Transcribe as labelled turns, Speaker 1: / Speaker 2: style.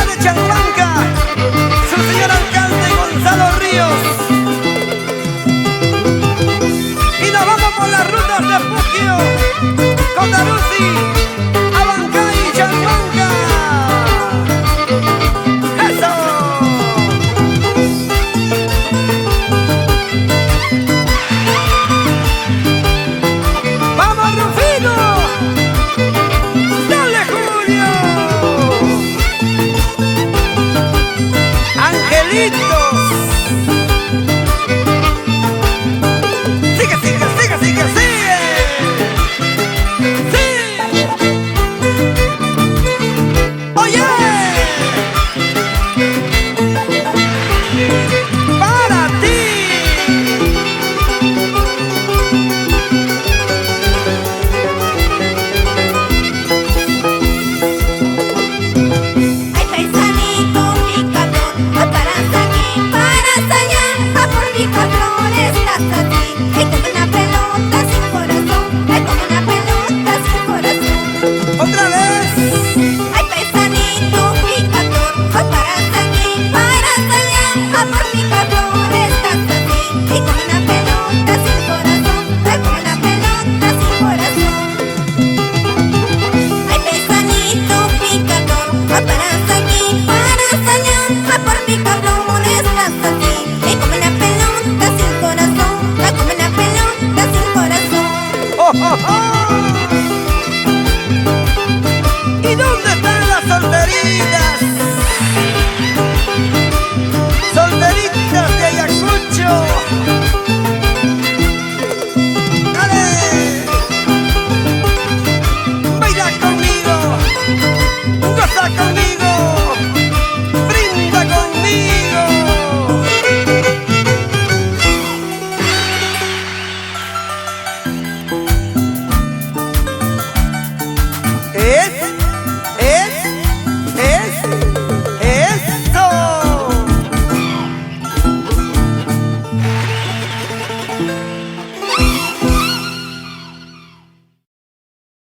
Speaker 1: de Chanhuanca, su señor alcalde Gonzalo Ríos. Y nos vamos por las rutas de Puquio, Cotarusi, Abancay y Chanhuanca. ¡Eso! ¡Vamos, Rufino! ¡Dale, Julio! ¡Angelitos! ¡Sigue, sigue, sigue, sigue, sigue! ¡Sí! ¡Oye! ¡Para ti!
Speaker 2: Ay, paisanito picador, va para aquí, para allá, va por mi cabrón, estás aquí. Ay, como una pelota sin corazón, ay, como una pelota sin corazón.
Speaker 1: ¡Otra vez!
Speaker 2: Ay, paisanito picador, va para aquí, para allá, va por mi cabrón, estás aquí. Ay, como una pelota sin corazón, ay, como una pelota sin corazón. Ay, paisanito picador, va para aquí, para allá, va por mi cabrón, estás aquí. Ay, como una pelota sin corazón, ay, como una pelota sin corazón.
Speaker 1: ¡Oh, oh, oh!